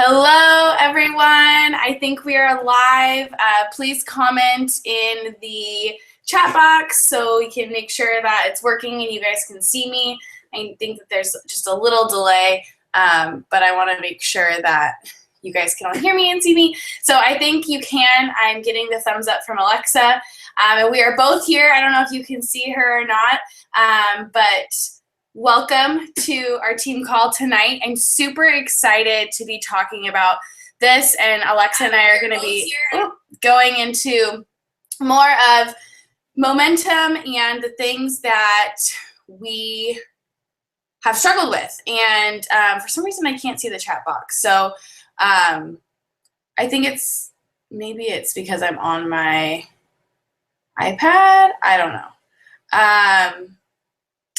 Hello, everyone. I think we are live. Please comment in the chat box so we can make sure that it's working and you guys can see me. I think that there's just a little delay, but I want to make sure that you guys can all hear me and see me. So I think you can. I'm getting the thumbs up from Alexa. And we are both here. I don't know if you can see her or not, but welcome to our team call tonight. I'm super excited to be talking about this, and Alexa and I are going to be going into more of momentum and the things that we have struggled with. And for some reason, I can't see the chat box. So I think maybe it's because I'm on my iPad. I don't know.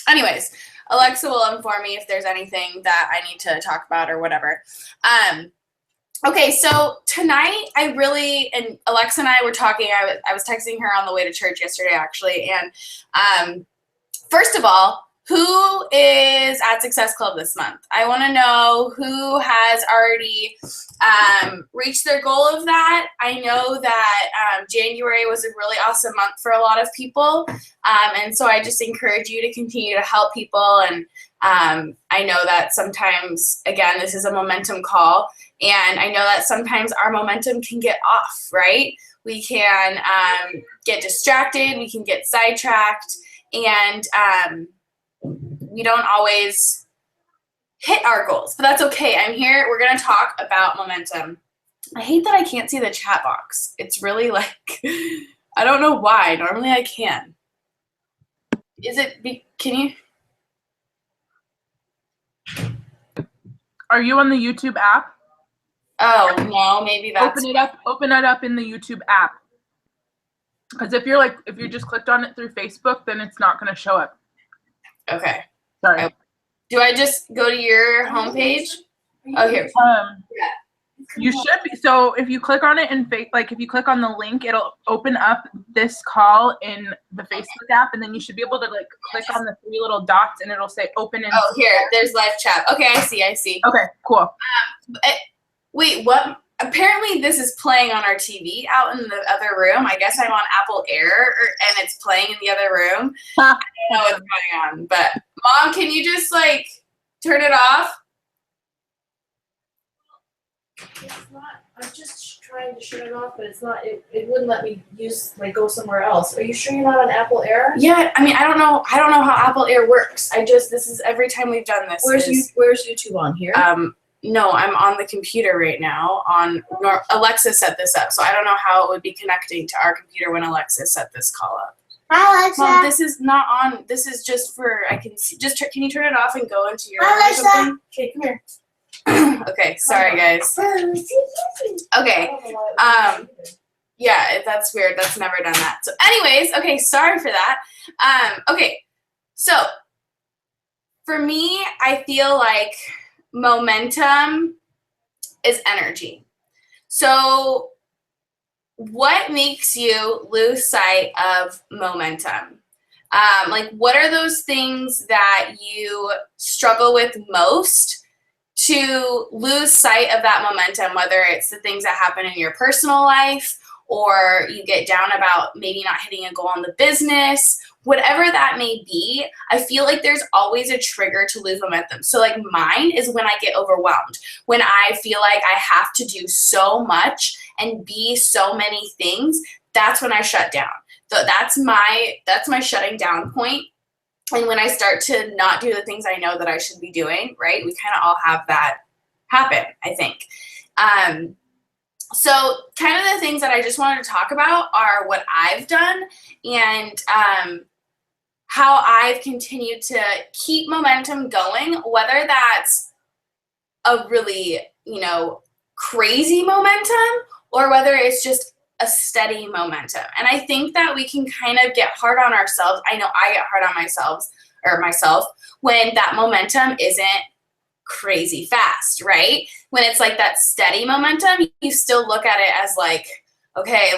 Anyways, Alexa will inform me if there's anything that I need to talk about or whatever. Okay, so tonight and Alexa and I were talking. I was texting her on the way to church yesterday, actually. And first of all, who is at Success Club this month? I want to know who has already reached their goal of that. I know that January was a really awesome month for a lot of people. And so I just encourage you to continue to help people. And I know that sometimes, again, this is a momentum call. And I know that sometimes our momentum can get off, right? We can get distracted. We can get sidetracked. And we don't always hit our goals, but that's okay. I'm here. We're going to talk about momentum. I hate that I can't see the chat box. It's really like, I don't know why. Normally I can. Can you? Are you on the YouTube app? Oh, no, maybe that's. Open it up in the YouTube app. Because if you're just clicked on it through Facebook, then it's not going to show up. Okay. Sorry. Do I just go to your homepage? Oh, here. You should be. So if you click on it if you click on the link, it'll open up this call in the Facebook app, and then you should be able to click on the three little dots, and it'll say open. Oh, here. There's live chat. Okay, I see. Okay, cool. Wait, what? Apparently this is playing on our TV out in the other room. I guess I'm on Apple Air and it's playing in the other room. I don't know what's going on, but Mom, can you just turn it off? It's not. I'm just trying to shut it off, but it's not. It wouldn't let me go somewhere else. Are you sure you're not on Apple Air? Yeah, I mean, I don't know how Apple Air works. This is every time we've done this. Where's YouTube on here? No, I'm on the computer right now. Alexa set this up, so I don't know how it would be connecting to our computer when Alexa set this call up. Hi, Alexa. Mom, this is not on. This is just for I can see. Can you turn it off and go into your Alexa. or something? Okay, come here. Okay, sorry guys. Okay. Yeah, that's weird. That's never done that. So anyways, okay, sorry for that. Okay. So for me, I feel like momentum is energy. So what makes you lose sight of momentum? What are those things that you struggle with most to lose sight of that momentum, whether it's the things that happen in your personal life or you get down about maybe not hitting a goal on the business, whatever that may be, I feel like there's always a trigger to lose momentum. So mine is when I get overwhelmed, when I feel like I have to do so much and be so many things, that's when I shut down. So that's my shutting down point. And when I start to not do the things I know that I should be doing, right? We kind of all have that happen, I think. So kind of the things that I just wanted to talk about are what I've done and how I've continued to keep momentum going, whether that's a really, crazy momentum or whether it's just a steady momentum. And I think that we can kind of get hard on ourselves. I know I get hard on myself when that momentum isn't crazy fast, right? When it's that steady momentum, you still look at it as okay,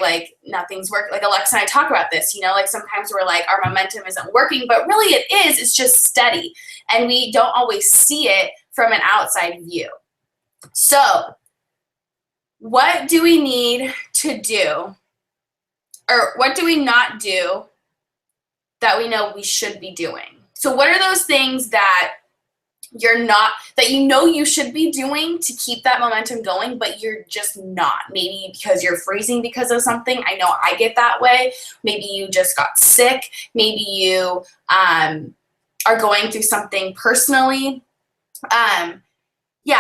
nothing's working. Alexa and I talk about this, sometimes we're our momentum isn't working, but really it is. It's just steady. And we don't always see it from an outside view. So what do we need to do, or what do we not do that we know we should be doing? So what are those things that you should be doing to keep that momentum going, but you're just not? Maybe because you're freezing because of something. I know I get that way. Maybe you just got sick. Maybe you are going through something personally.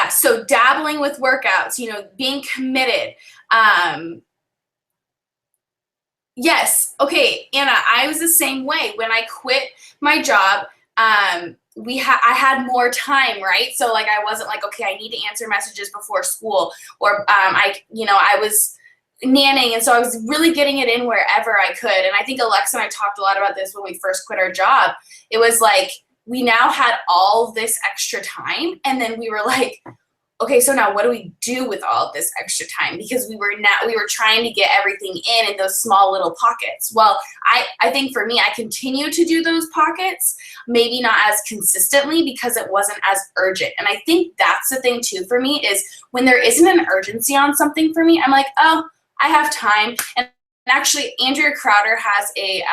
So dabbling with workouts, being committed. Yes. Okay, Anna, I was the same way. When I quit my job, I had more time, right? So like, I wasn't like, okay, I need to answer messages before school, or I was nanning, and so I was really getting it in wherever I could. And I think Alexa and I talked a lot about this when we first quit our job. It was like, we now had all this extra time, and then we were like, okay, so now what do we do with all of this extra time? Because we were trying to get everything in those small little pockets. Well, I think for me, I continue to do those pockets, maybe not as consistently because it wasn't as urgent. And I think that's the thing too for me, is when there isn't an urgency on something for me, I'm like, oh, I have time. And actually, Andrea Crowder has a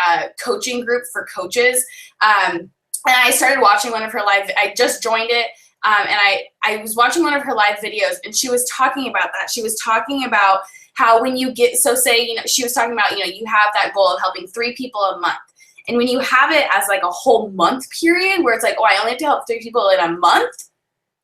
coaching group for coaches. And I started watching one of her live, I just joined it. And I was watching one of her live videos, and she was talking about that. She was talking about how when you get, so say, she was talking about, you have that goal of helping 3 people a month. And when you have it as like a whole month period where it's like, oh, I only have to help 3 people in a month,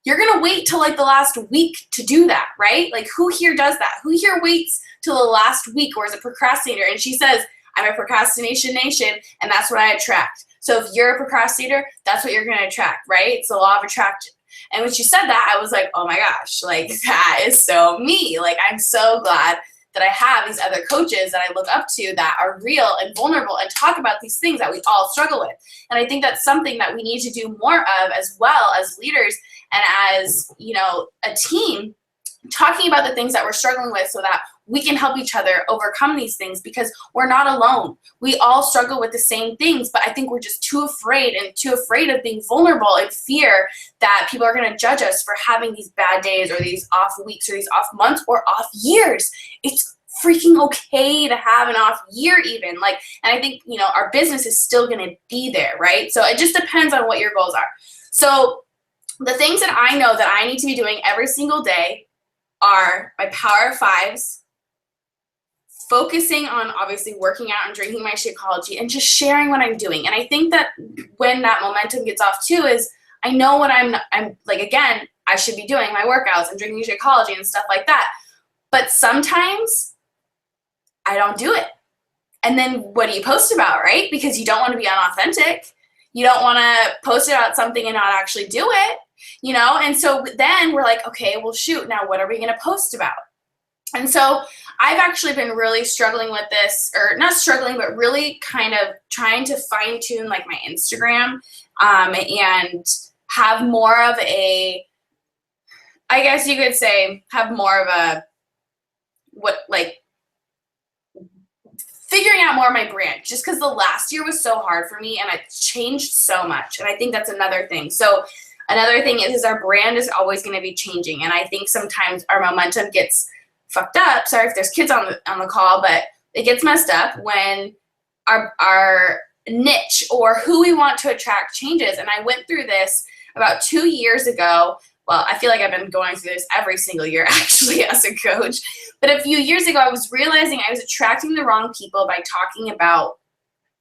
you're going to wait till like the last week to do that, right? Like, who here does that? Who here waits till the last week, or is a procrastinator? And she says, I'm a procrastination nation, and that's what I attract. So if you're a procrastinator, that's what you're going to attract, right? It's the law of attraction. And when she said that, I was like, oh my gosh, like, that is so me. Like, I'm so glad that I have these other coaches that I look up to that are real and vulnerable and talk about these things that we all struggle with. And I think that's something that we need to do more of, as well as leaders and as, a team, talking about the things that we're struggling with so that we can help each other overcome these things, because we're not alone. We all struggle with the same things, but I think we're just too afraid of being vulnerable, and fear that people are going to judge us for having these bad days, or these off weeks, or these off months, or off years. It's freaking okay to have an off year even. Like, and I think, our business is still going to be there, right? So it just depends on what your goals are. So the things that I know that I need to be doing every single day are my Power of Fives, focusing on obviously working out and drinking my Shakeology, and just sharing what I'm doing. And I think that when that momentum gets off too, is I know what I'm like, again, I should be doing my workouts and drinking Shakeology and stuff like that. But sometimes I don't do it. And then what do you post about, right? Because you don't want to be unauthentic. You don't want to post about something and not actually do it, And so then we're like, okay, well, shoot, now what are we going to post about? And so I've actually been really struggling with this, or not struggling, but really kind of trying to fine tune like my Instagram, and have more of a, I guess you could say, have more of a, figuring out more of my brand, just because the last year was so hard for me and I changed so much. And I think that's another thing. So another thing is our brand is always going to be changing. And I think sometimes our momentum gets fucked up. Sorry if there's kids on the call, but it gets messed up when our niche or who we want to attract changes. And I went through this about 2 years ago. Well, I feel like I've been going through this every single year actually as a coach. But a few years ago, I was realizing I was attracting the wrong people by talking about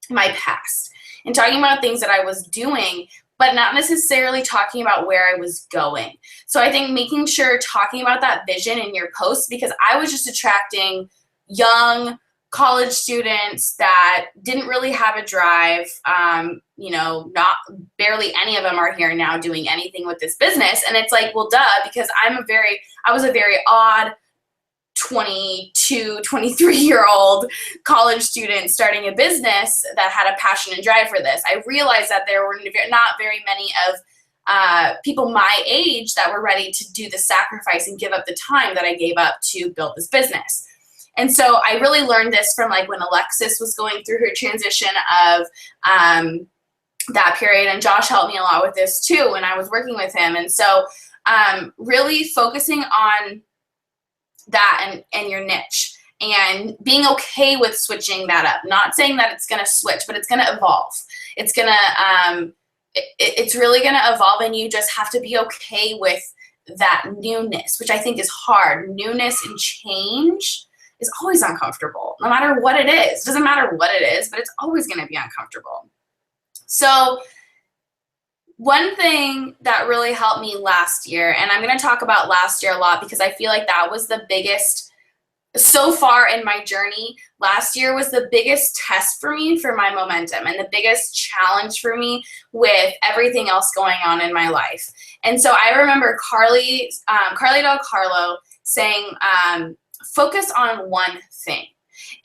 my past and talking about things that I was doing, but not necessarily talking about where I was going. So I think making sure talking about that vision in your posts, because I was just attracting young college students that didn't really have a drive. Not barely any of them are here now doing anything with this business. And it's like, well, duh, because I was a very odd 22, 23-year-old college student starting a business that had a passion and drive for this. I realized that there were not very many of people my age that were ready to do the sacrifice and give up the time that I gave up to build this business. And so I really learned this from like when Alexis was going through her transition of that period. And Josh helped me a lot with this too when I was working with him. And so really focusing on that and your niche, and being okay with switching that up. Not saying that it's going to switch, but it's going to evolve. It's going to, it's really going to evolve, and you just have to be okay with that newness, which I think is hard. Newness and change is always uncomfortable, no matter what it is. It doesn't matter what it is, but it's always going to be uncomfortable. So one thing that really helped me last year, and I'm going to talk about last year a lot because I feel like that was the biggest, so far in my journey, last year was the biggest test for me for my momentum and the biggest challenge for me with everything else going on in my life. And so I remember Carly Del Carlo saying, focus on one thing,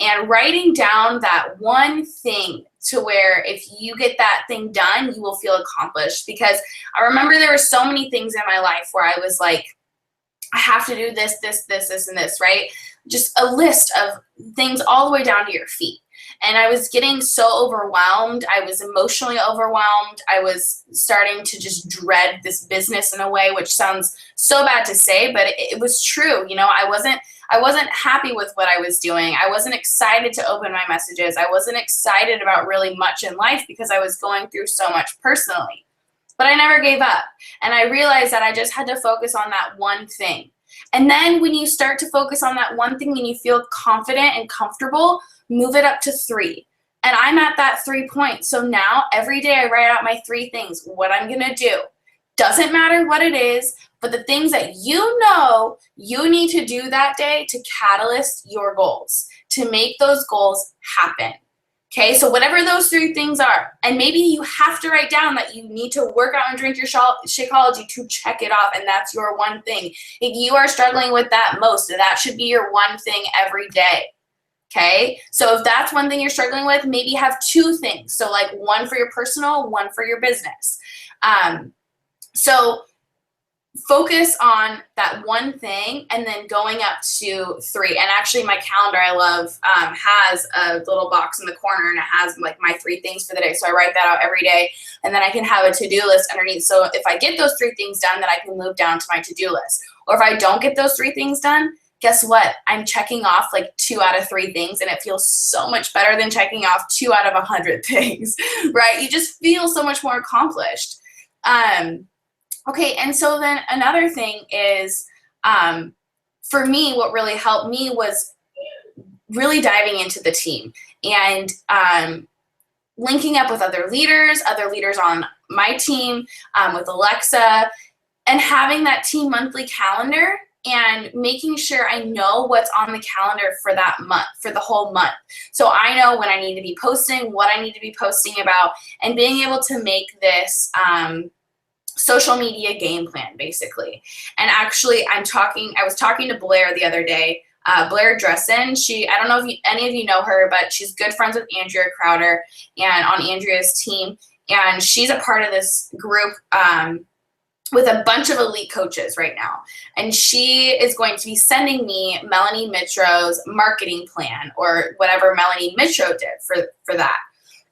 and writing down that one thing to where if you get that thing done, you will feel accomplished. Because I remember there were so many things in my life where I was like, I have to do this, this, this, this, and this, right? Just a list of things all the way down to your feet. And I was getting so overwhelmed. I was emotionally overwhelmed. I was starting to just dread this business in a way, which sounds so bad to say, but it was true. You know, I wasn't happy with what I was doing. I wasn't excited to open my messages. I wasn't excited about really much in life because I was going through so much personally. But I never gave up. And I realized that I just had to focus on that one thing. And then when you start to focus on that one thing and you feel confident and comfortable, move it up to 3. And I'm at that 3 point. So now every day I write out my 3 things, what I'm going to do. Doesn't matter what it is, but the things that you know you need to do that day to catalyst your goals, to make those goals happen. Okay, so whatever those 3 things are, and maybe you have to write down that you need to work out and drink your Shakeology to check it off, and that's your one thing. If you are struggling with that most, that should be your one thing every day. Okay, so if that's one thing you're struggling with, maybe have 2 things. So like one for your personal, one for your business. So focus on that one thing and then going up to 3. And actually my calendar I love has a little box in the corner, and it has like my 3 things for the day. So I write that out every day, and then I can have a to-do list underneath. So if I get those 3 things done, then I can move down to my to-do list. Or if I don't get those 3 things done, guess what? I'm checking off like 2 out of 3 things, and it feels so much better than checking off 2 out of 100 things, right? You just feel so much more accomplished. Okay, and so then another thing is, for me, what really helped me was really diving into the team and linking up with other leaders on my team, with Alexa, and having that team monthly calendar and making sure I know what's on the calendar for that month, for the whole month. So I know when I need to be posting, what I need to be posting about, and being able to make this social media game plan, basically. And actually, I was talking to Blair the other day, Blair Dressen. I don't know if any of you know her, but she's good friends with Andrea Crowder and on Andrea's team. And she's a part of this group with a bunch of elite coaches right now. And she is going to be sending me Melanie Mitro's marketing plan, or whatever Melanie Mitro did for that.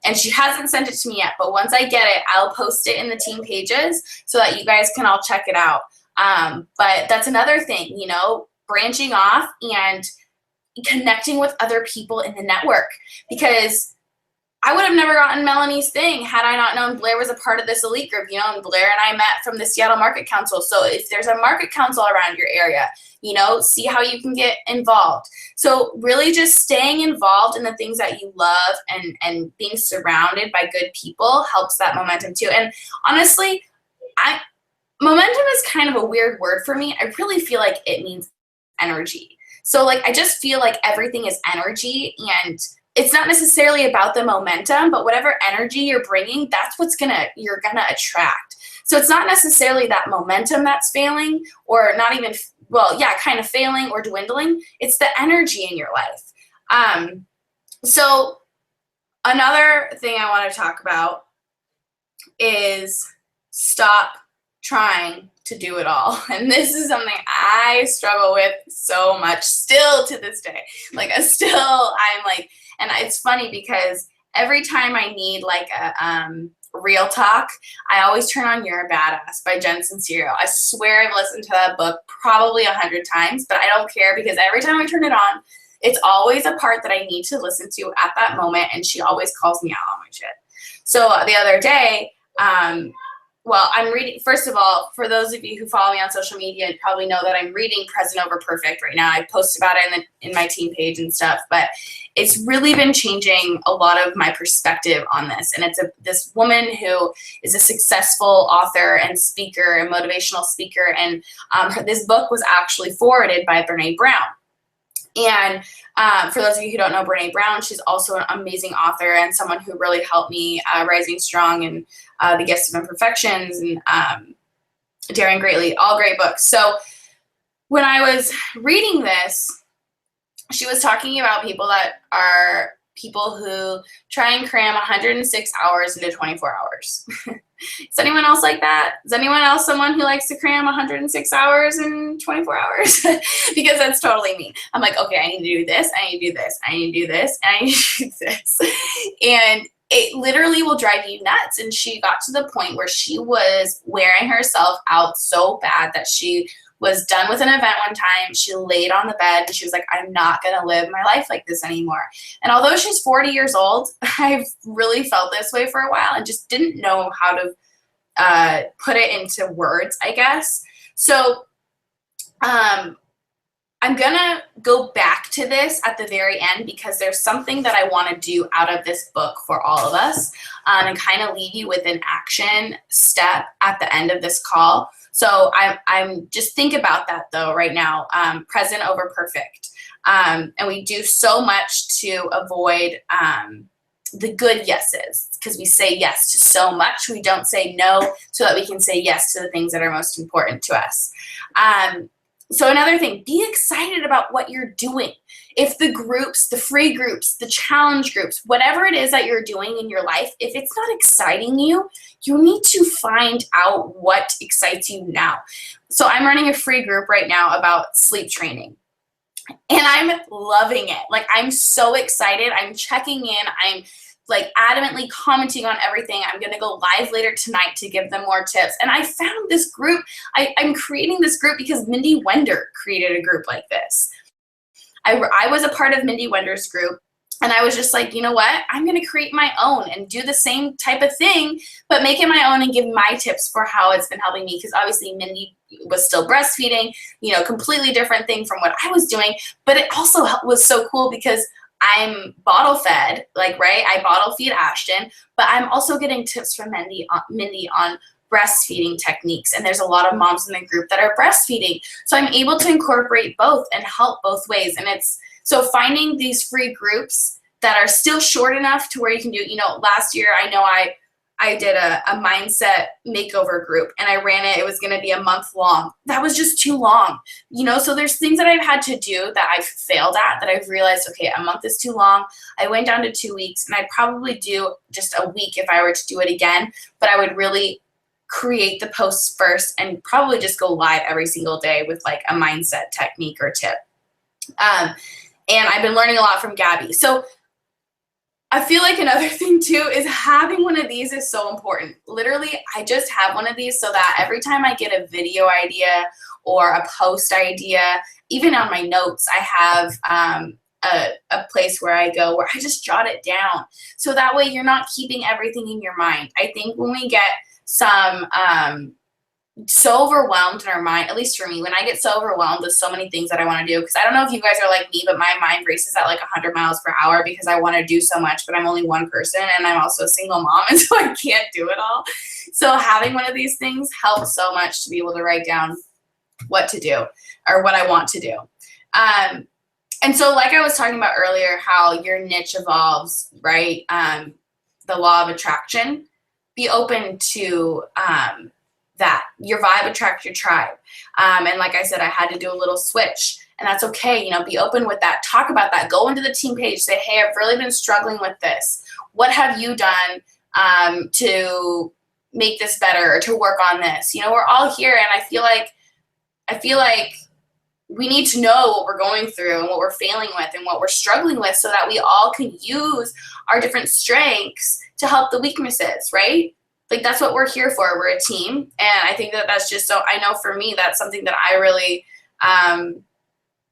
And she hasn't sent it to me yet, but once I get it, I'll post it in the team pages so that you guys can all check it out. But that's another thing, you know, branching off and connecting with other people in the network, because I would have never gotten Melanie's thing had I not known Blair was a part of this elite group, you know, and Blair and I met from the Seattle Market Council. So if there's a market council around your area, you know, see how you can get involved. So really just staying involved in the things that you love and being surrounded by good people helps that momentum too. And honestly, momentum is kind of a weird word for me. I really feel like it means energy. So like, I just feel like everything is energy, and it's not necessarily about the momentum, but whatever energy you're bringing, that's what's you're gonna attract. So it's not necessarily that momentum that's failing, or not even, well, yeah, kind of failing or dwindling. It's the energy in your life. So another thing I want to talk about is stop trying to do it all. And this is something I struggle with so much still to this day. Like I'm like, and it's funny because every time I need like a real talk, I always turn on You're a Badass by Jen Sincero. I swear I've listened to that book probably 100 times, but I don't care because every time I turn it on, it's always a part that I need to listen to at that moment, and she always calls me out on my shit. So the other day, well, I'm reading, first of all, for those of you who follow me on social media, you probably know that I'm reading Present Over Perfect right now. I post about it in my team page and stuff, but it's really been changing a lot of my perspective on this. And it's this woman who is a successful author and speaker and motivational speaker. And this book was actually forwarded by Brene Brown. And for those of you who don't know Brene Brown, she's also an amazing author and someone who really helped me Rising Strong and The Gifts of Imperfections and Daring Greatly, all great books. So when I was reading this, she was talking about people that are people who try and cram 106 hours into 24 hours. Is anyone else like that? Is anyone else someone who likes to cram 106 hours in 24 hours? Because that's totally me. I'm like, okay, I need to do this, I need to do this, I need to do this, and I need to do this. And it literally will drive you nuts. And she got to the point where she was wearing herself out so bad that she was done with an event one time. She laid on the bed and she was like, I'm not going to live my life like this anymore. And although she's 40 years old, I've really felt this way for a while and just didn't know how to put it into words, I guess. So I'm going to go back to this at the very end because there's something that I want to do out of this book for all of us and kind of leave you with an action step at the end of this call. So I'm just think about that though right now, present over perfect. And we do so much to avoid the good yeses because we say yes to so much. We don't say no so that we can say yes to the things that are most important to us. So another thing, be excited about what you're doing. If the groups, the free groups, the challenge groups, whatever it is that you're doing in your life, if it's not exciting you, you need to find out what excites you now. So I'm running a free group right now about sleep training. And I'm loving it. Like, I'm so excited. I'm checking in. I'm like adamantly commenting on everything. I'm going to go live later tonight to give them more tips. And I found this group. I'm creating this group because Mindy Wender created a group like this. I was a part of Mindy Wender's group. And I was just like, you know what? I'm going to create my own and do the same type of thing, but make it my own and give my tips for how it's been helping me. Because obviously Mindy was still breastfeeding, you know, completely different thing from what I was doing. But it also was so cool because I'm bottle fed, like, right? I bottle feed Ashton, but I'm also getting tips from Mindy on breastfeeding techniques. And there's a lot of moms in the group that are breastfeeding. So I'm able to incorporate both and help both ways. And it's, so finding these free groups that are still short enough to where you can do, you know, last year I know I did a mindset makeover group and I ran it. It was going to be a month long. That was just too long, you know, so there's things that I've had to do that I've failed at that I've realized, okay, a month is too long. I went down to 2 weeks and I'd probably do just a week if I were to do it again, but I would really create the posts first and probably just go live every single day with like a mindset technique or tip. And I've been learning a lot from Gabby. So I feel like another thing too is having one of these is so important. Literally, I just have one of these so that every time I get a video idea or a post idea, even on my notes, I have a place where I go where I just jot it down. So that way you're not keeping everything in your mind. I think when we get some so overwhelmed in our mind, at least for me, when I get so overwhelmed with so many things that I want to do, because I don't know if you guys are like me, but my mind races at like 100 miles per hour because I want to do so much, but I'm only one person and I'm also a single mom, and so I can't do it all. So having one of these things helps so much to be able to write down what to do or what I want to do. And so like I was talking about earlier, how your niche evolves, right? The law of attraction, be open to that. Your vibe attracts your tribe. And like I said, I had to do a little switch, and that's okay. You know, be open with that. Talk about that. Go into the team page. Say, hey, I've really been struggling with this. What have you done to make this better or to work on this? You know, we're all here, and I feel like we need to know what we're going through and what we're failing with and what we're struggling with, so that we all can use our different strengths to help the weaknesses, right? Like, that's what we're here for. We're a team. And I think that that's just so, I know for me, that's something that I really,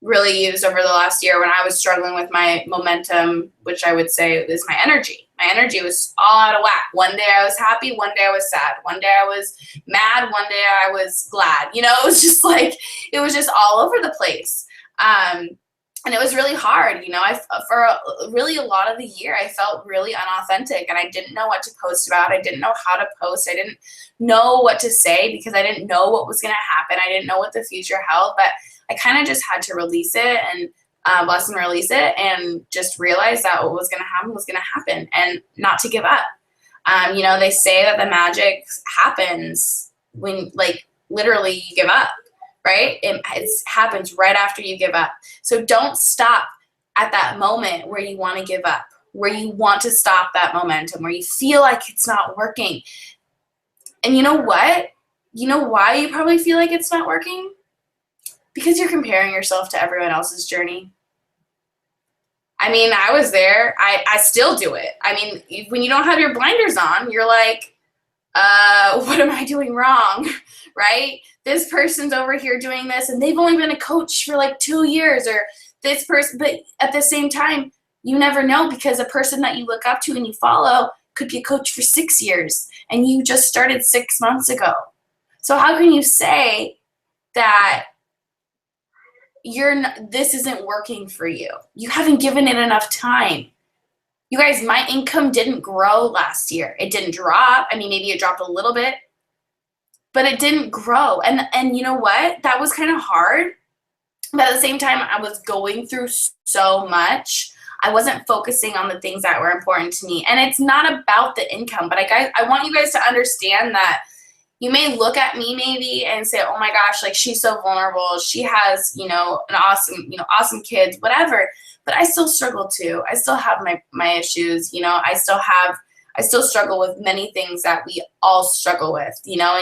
really used over the last year when I was struggling with my momentum, which I would say is my energy. My energy was all out of whack. One day I was happy, one day I was sad, one day I was mad, one day I was glad. You know, it was just like, it was just all over the place. And it was really hard, you know. For really a lot of the year, I felt really unauthentic, and I didn't know what to post about. I didn't know how to post. I didn't know what to say because I didn't know what was going to happen. I didn't know what the future held, but I kind of just had to release it and bless and release it, and just realize that what was going to happen was going to happen, and not to give up. You know, they say that the magic happens when, like, literally you give up. Right? It happens right after you give up. So don't stop at that moment where you want to give up, where you want to stop that momentum, where you feel like it's not working. And you know what? You know why you probably feel like it's not working? Because you're comparing yourself to everyone else's journey. I mean, I was there. I still do it. I mean, when you don't have your blinders on, you're like, what am I doing wrong? Right? This person's over here doing this, and they've only been a coach for like 2 years, or this person. But at the same time, you never know, because a person that you look up to and you follow could be a coach for 6 years, and you just started 6 months ago. So how can you say that this isn't working for you? You haven't given it enough time. You guys, my income didn't grow last year. It didn't drop. I mean, maybe it dropped a little bit, but it didn't grow. And you know what? That was kind of hard. But at the same time, I was going through so much. I wasn't focusing on the things that were important to me. And it's not about the income, but I want you guys to understand that you may look at me maybe and say, oh my gosh, like, she's so vulnerable. She has, you know, awesome kids, whatever. But I still struggle too. I still have my issues, you know. I still struggle with many things that we all struggle with, you know.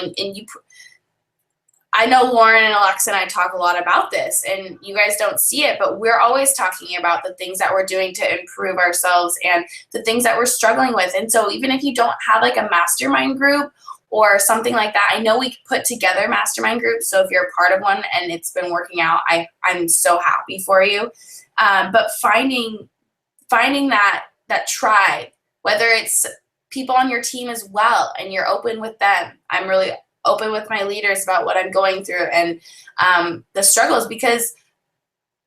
I know Lauren and Alexa and I talk a lot about this, and you guys don't see it, but we're always talking about the things that we're doing to improve ourselves and the things that we're struggling with. And so even if you don't have like a mastermind group or something like that, I know we put together mastermind groups. So if you're a part of one and it's been working out, I'm so happy for you. But finding that tribe, whether it's people on your team as well, and you're open with them. I'm really open with my leaders about what I'm going through and the struggles, because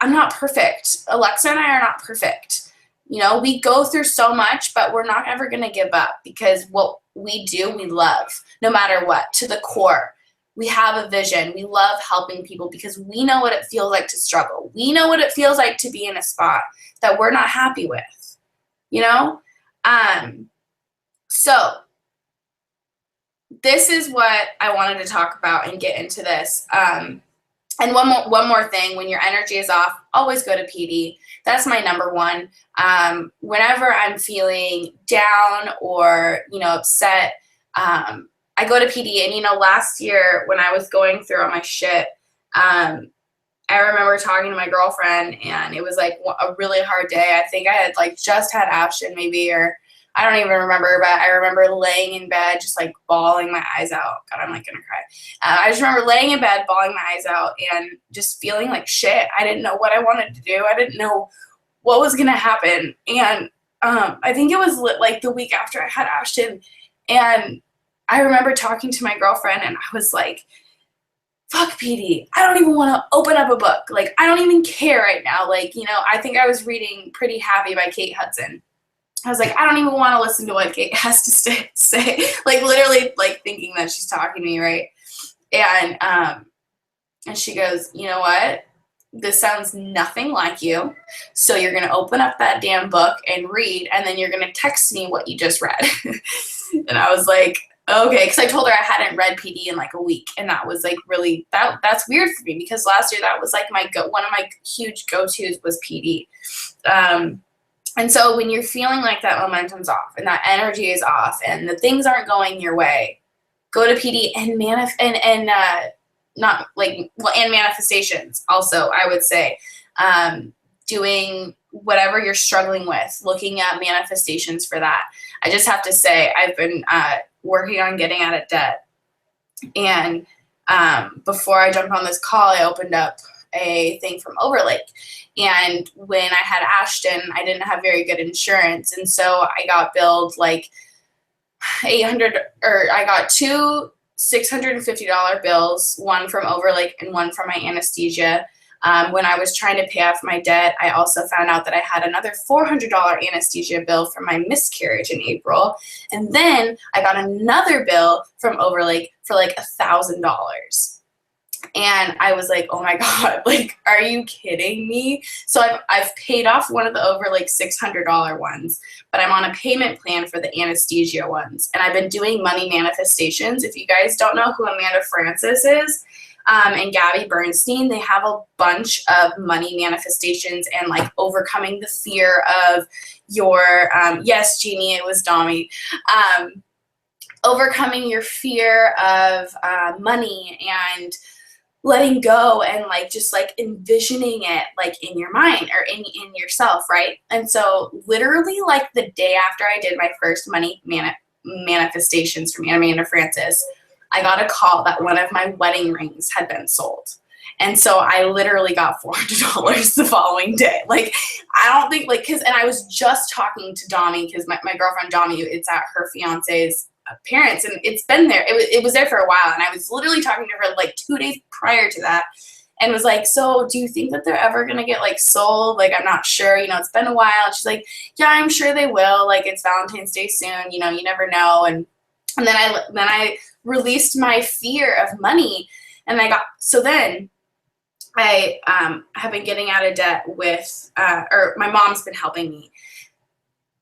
I'm not perfect. Alexa and I are not perfect. You know, we go through so much, but we're not ever going to give up, because what we do, we love, no matter what, to the core. We have a vision. We love helping people because we know what it feels like to struggle. We know what it feels like to be in a spot that we're not happy with, you know? So this is what I wanted to talk about and get into this. And one more thing, when your energy is off, always go to PD. That's my number one. Whenever I'm feeling down or, you know, upset, I go to PD. And, you know, last year when I was going through all my shit, I remember talking to my girlfriend, and it was like a really hard day. I think I had like just had Ashton maybe, or I don't even remember, but I remember laying in bed just like bawling my eyes out. God, I'm like gonna cry. I just remember laying in bed, bawling my eyes out, and just feeling like shit. I didn't know what I wanted to do. I didn't know what was gonna happen. And I think it was like the week after I had Ashton, and I remember talking to my girlfriend, and I was like, fuck PD. I don't even want to open up a book. Like, I don't even care right now. Like, you know, I think I was reading Pretty Happy by Kate Hudson. I was like, I don't even want to listen to what Kate has to say. Like, literally, like, thinking that she's talking to me, right? And she goes, you know what? This sounds nothing like you. So you're going to open up that damn book and read, and then you're going to text me what you just read. And I was like, okay, because I told her I hadn't read PD in like a week, and that was like really that's weird for me, because last year that was like one of my huge go-tos was PD. And so when you're feeling like that momentum's off and that energy is off and the things aren't going your way, go to PD and manifestations also, I would say. Doing whatever you're struggling with, looking at manifestations for that. I just have to say, I've been working on getting out of debt. And before I jumped on this call, I opened up a thing from Overlake. And when I had Ashton, I didn't have very good insurance. And so I got billed like I got two $650 bills, one from Overlake and one from my anesthesia. When I was trying to pay off my debt, I also found out that I had another $400 anesthesia bill for my miscarriage in April. And then I got another bill from Overlake for like $1,000. And I was like, oh my God, like, are you kidding me? So I've paid off one of the Overlake $600 ones, but I'm on a payment plan for the anesthesia ones. And I've been doing money manifestations. If you guys don't know who Amanda Francis is, and Gabby Bernstein, they have a bunch of money manifestations and like overcoming the fear of your, yes, Jeannie, it was Dami, overcoming your fear of money and letting go and like just like envisioning it like in your mind or in yourself, right? And so literally like the day after I did my first money manifestations from Amanda Francis, I got a call that one of my wedding rings had been sold. And so I literally got $400 the following day. Like, I don't think like, and I was just talking to Dami because my girlfriend Dami, it's at her fiance's parents, and it's been there. It was there for a while, and I was literally talking to her like 2 days prior to that, and was like, so do you think that they're ever gonna get like sold? Like, I'm not sure, you know, it's been a while. And she's like, yeah, I'm sure they will. Like, it's Valentine's Day soon, you know, you never know. And then I released my fear of money, and then I have been getting out of debt with, or my mom's been helping me.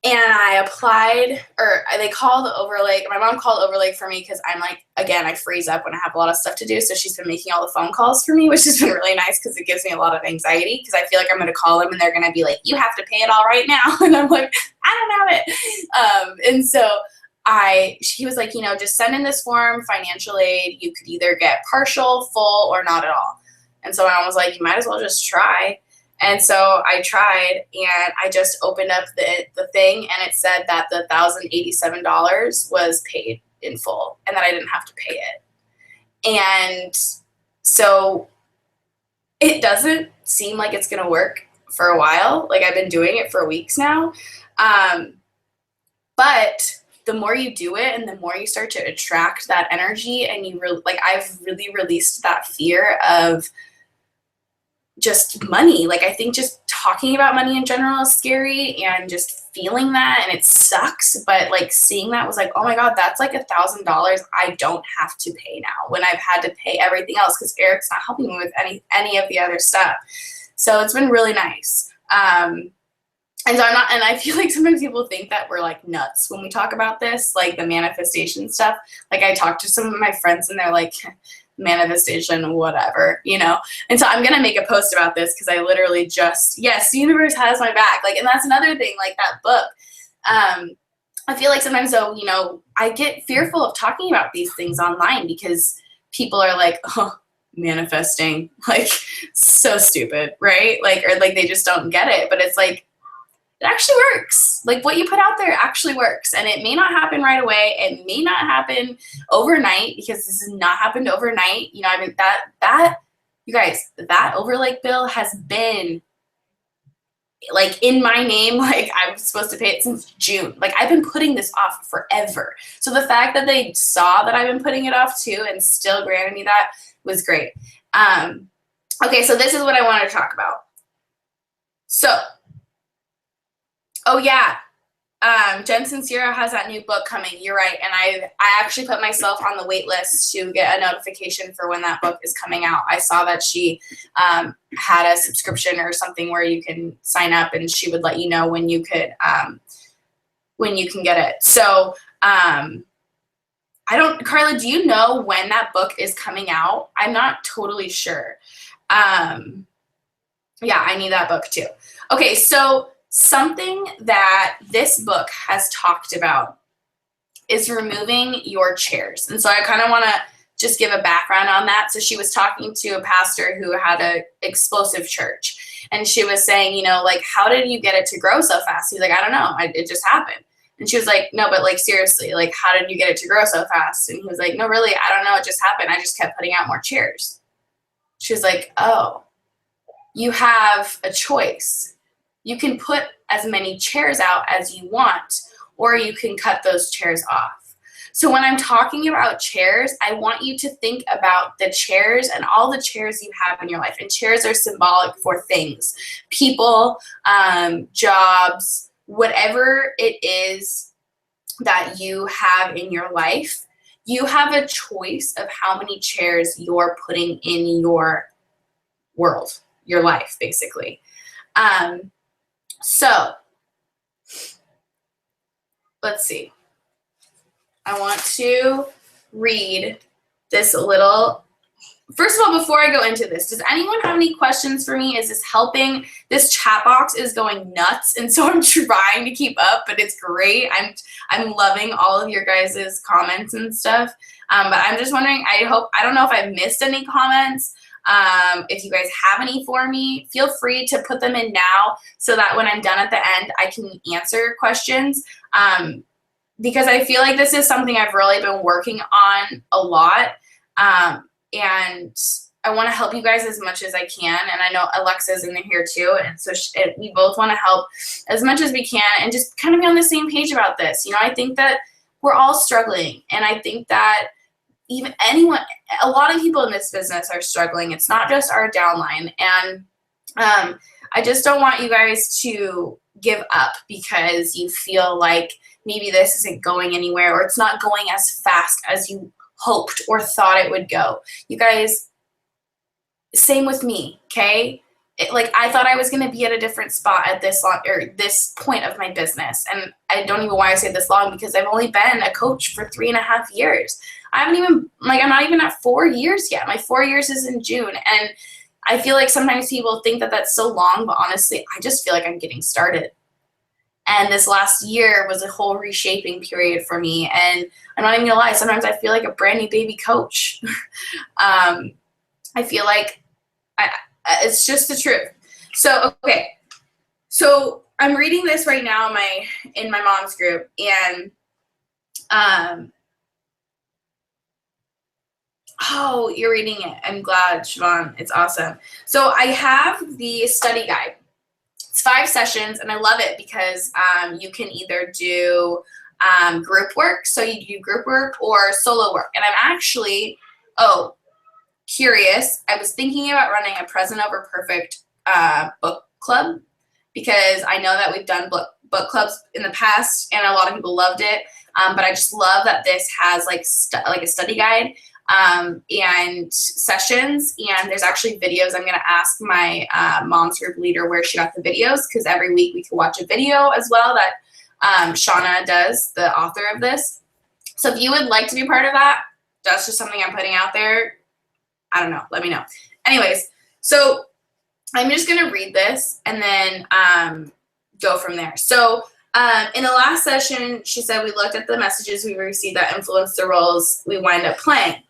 And I applied, or they called Overlake. My mom called Overlake for me because I'm like, again, I freeze up when I have a lot of stuff to do. So she's been making all the phone calls for me, which has been really nice because it gives me a lot of anxiety because I feel like I'm going to call them and they're going to be like, you have to pay it all right now. And I'm like, I don't have it. And so she was like, you know, just send in this form, financial aid. You could either get partial, full, or not at all. And so my mom was like, you might as well just try. And so I tried, and I just opened up the thing, and it said that the $1,087 was paid in full and that I didn't have to pay it. And so it doesn't seem like it's going to work for a while. Like, I've been doing it for weeks now. But the more you do it and the more you start to attract that energy, and I've really released that fear of just money. Like, I think just talking about money in general is scary, and just feeling that, and it sucks, but like seeing that was like, oh my God, that's like $1,000 I don't have to pay now when I've had to pay everything else because Eric's not helping me with any of the other stuff. So it's been really nice. And so I feel like sometimes people think that we're like nuts when we talk about this, like the manifestation stuff. Like, I talk to some of my friends and they're like, manifestation, whatever, you know? And so I'm going to make a post about this because I literally yes, the universe has my back. Like, and that's another thing, like that book. I feel like sometimes though, you know, I get fearful of talking about these things online because people are like, oh, manifesting, like, so stupid, right? Like, or like they just don't get it. But it's like, it actually works. Like, what you put out there actually works. And it may not happen right away. It may not happen overnight because this has not happened overnight. You know, I mean, you guys, that Overlake bill has been like in my name. Like, I was supposed to pay it since June. Like, I've been putting this off forever. So the fact that they saw that I've been putting it off too and still granted me that was great. Okay, so this is what I wanted to talk about. So, oh yeah, Jen Sincero has that new book coming. You're right, and I actually put myself on the wait list to get a notification for when that book is coming out. I saw that she had a subscription or something where you can sign up, and she would let you know when you can get it. So Carla, do you know when that book is coming out? I'm not totally sure. Yeah, I need that book too. Okay, so something that this book has talked about is removing your chairs. And so I kind of want to just give a background on that. So she was talking to a pastor who had an explosive church. And she was saying, you know, like, how did you get it to grow so fast? He's like, I don't know. It just happened. And she was like, no, but like, seriously, like, how did you get it to grow so fast? And he was like, no, really, I don't know. It just happened. I just kept putting out more chairs. She was like, oh, you have a choice. You can put as many chairs out as you want, or you can cut those chairs off. So when I'm talking about chairs, I want you to think about the chairs and all the chairs you have in your life. And chairs are symbolic for things, people, jobs, whatever it is that you have in your life. You have a choice of how many chairs you're putting in your world, your life, basically. So let's see. I want to read this little. First of all, before I go into this, does anyone have any questions for me? Is this helping? This chat box is going nuts, and so I'm trying to keep up, but it's great. I'm loving all of your guys' comments and stuff. But I'm just wondering, I don't know if I missed any comments. If you guys have any for me, feel free to put them in now so that when I'm done at the end, I can answer questions. Because I feel like this is something I've really been working on a lot. And I want to help you guys as much as I can. And I know Alexa's in here too. And so we both want to help as much as we can and just kind of be on the same page about this. You know, I think that we're all struggling. And I think that even a lot of people in this business are struggling. It's not just our downline. And I just don't want you guys to give up because you feel like maybe this isn't going anywhere or it's not going as fast as you hoped or thought it would go. You guys, same with me, okay? Like I thought I was going to be at a different spot at this point of my business. And I don't even know why I say this long because I've only been a coach for 3.5 years. I'm not even at 4 years yet. My 4 years is in June. And I feel like sometimes people think that that's so long, but honestly, I just feel like I'm getting started. And this last year was a whole reshaping period for me. And I'm not even gonna lie, sometimes I feel like a brand new baby coach. I feel like it's just the truth. So, okay. So I'm reading this right now in my mom's group. And, oh, you're reading it. I'm glad, Siobhan. It's awesome. So I have the study guide. It's 5 sessions, and I love it because you can either do group work, so you do group work, or solo work. And I'm actually, curious. I was thinking about running a Present Over Perfect book club because I know that we've done book clubs in the past, and a lot of people loved it. But I just love that this has like a study guide. And sessions, and there's actually videos. I'm going to ask my mom's group leader where she got the videos, because every week we can watch a video as well that Shauna does, the author of this. So if you would like to be part of that, that's just something I'm putting out there. I don't know. Let me know. Anyways, so I'm just going to read this and then go from there. So in the last session, she said we looked at the messages we received that influenced the roles we wind up playing.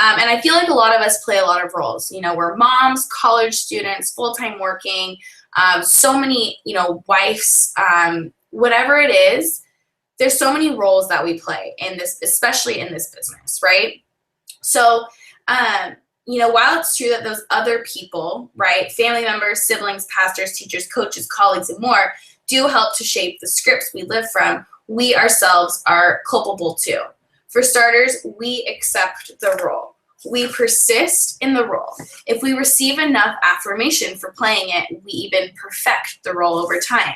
And I feel like a lot of us play a lot of roles. You know, we're moms, college students, full-time working, so many, wives, whatever it is. There's so many roles that we play in this, especially in this business, right? So, while it's true that those other people, right, family members, siblings, pastors, teachers, coaches, colleagues, and more, do help to shape the scripts we live from, we ourselves are culpable too. For starters, we accept the role. We persist in the role. If we receive enough affirmation for playing it, we even perfect the role over time.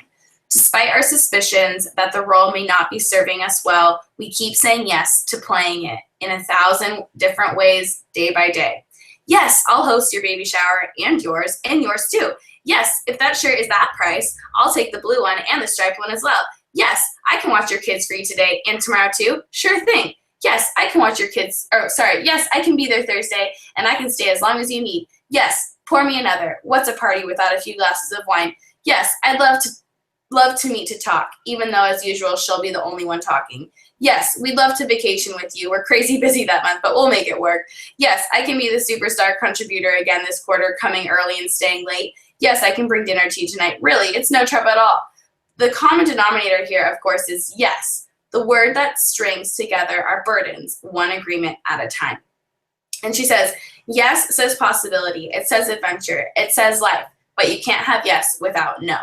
Despite our suspicions that the role may not be serving us well, we keep saying yes to playing it in 1,000 different ways day by day. Yes, I'll host your baby shower and yours too. Yes, if that shirt is that price, I'll take the blue one and the striped one as well. Yes, I can watch your kids for you today and tomorrow too. Sure thing. Yes, I can watch your kids, yes, I can be there Thursday and I can stay as long as you need. Yes, pour me another. What's a party without a few glasses of wine? Yes, I'd love to meet to talk, even though as usual, she'll be the only one talking. Yes, we'd love to vacation with you. We're crazy busy that month, but we'll make it work. Yes, I can be the superstar contributor again this quarter, coming early and staying late. Yes, I can bring dinner to you tonight. Really, it's no trouble at all. the common denominator here, of course, is yes, the word that strings together our burdens, one agreement at a time. And she says, yes says possibility, it says adventure, it says life, but you can't have yes without no.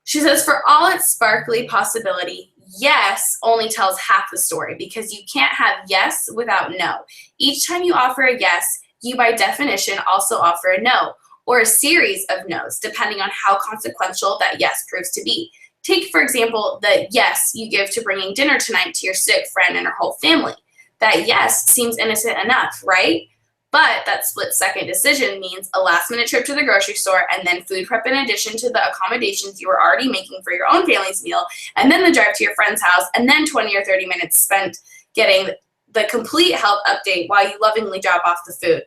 She says, for all its sparkly possibility, yes only tells half the story because you can't have yes without no. Each time you offer a yes, you by definition also offer a no, or a series of no's, depending on how consequential that yes proves to be. Take, for example, the yes you give to bringing dinner tonight to your sick friend and her whole family. That yes seems innocent enough, right? But that split-second decision means a last-minute trip to the grocery store and then food prep in addition to the accommodations you were already making for your own family's meal, and then the drive to your friend's house, and then 20 or 30 minutes spent getting the complete health update while you lovingly drop off the food.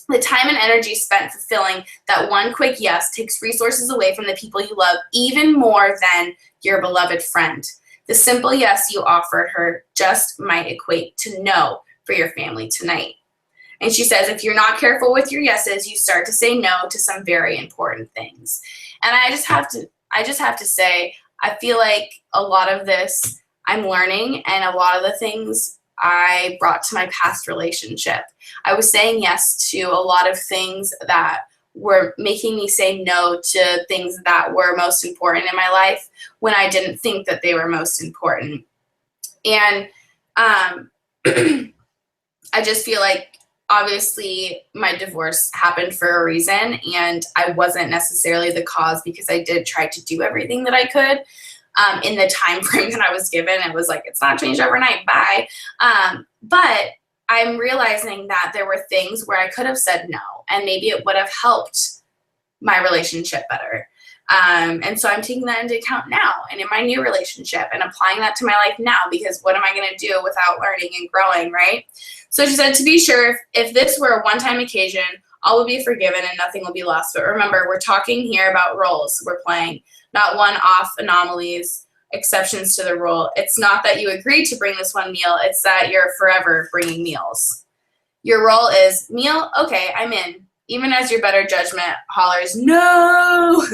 The time and energy spent fulfilling that one quick yes takes resources away from the people you love even more than your beloved friend. The simple yes you offered her just might equate to no for your family tonight. And she says, if you're not careful with your yeses, you start to say no to some very important things. And I just have to say, I feel like a lot of this I'm learning, and a lot of the things I brought to my past relationship. I was saying yes to a lot of things that were making me say no to things that were most important in my life when I didn't think that they were most important. And I just feel like obviously my divorce happened for a reason, and I wasn't necessarily the cause because I did try to do everything that I could in the time frame that I was given. It was like, it's not changed overnight, bye. But I'm realizing that there were things where I could have said no, and maybe it would have helped my relationship better. And so I'm taking that into account now and in my new relationship and applying that to my life now, because what am I going to do without learning and growing, right? So she said, to be sure, if this were a one-time occasion, all will be forgiven and nothing will be lost. But remember, we're talking here about roles we're playing, not one-off anomalies, exceptions to the rule. It's not that you agreed to bring this one meal, it's that you're forever bringing meals. Your role is meal, okay, I'm in. Even as your better judgment hollers, no!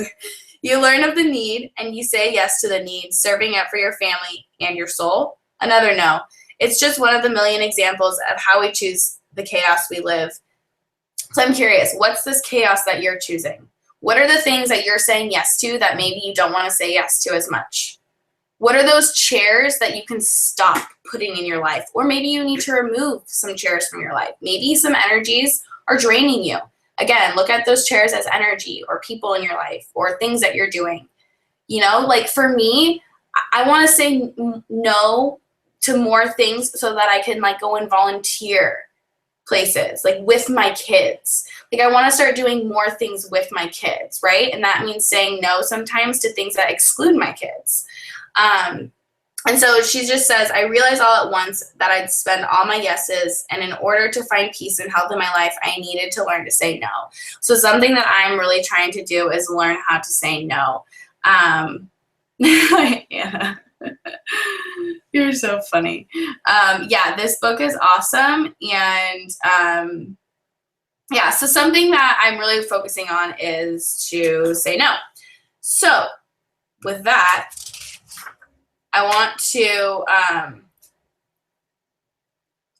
You learn of the need and you say yes to the need, serving up for your family and your soul. Another no. It's just one of the million examples of how we choose the chaos we live. So I'm curious, what's this chaos that you're choosing? What are the things that you're saying yes to that maybe you don't want to say yes to as much? What are those chairs that you can stop putting in your life? Or maybe you need to remove some chairs from your life. Maybe some energies are draining you. Again, look at those chairs as energy or people in your life or things that you're doing. You know, like for me, I want to say no to more things so that I can like go and volunteer places, like with my kids. Like I want to start doing more things with my kids, right? And that means saying no sometimes to things that exclude my kids. And so she just says, I realized all at once that I'd spend all my yeses, and in order to find peace and health in my life, I needed to learn to say no. So something that I'm really trying to do is learn how to say no. Anna, you're so funny. Yeah, this book is awesome. And yeah, so something that I'm really focusing on is to say no. So with that, I want to,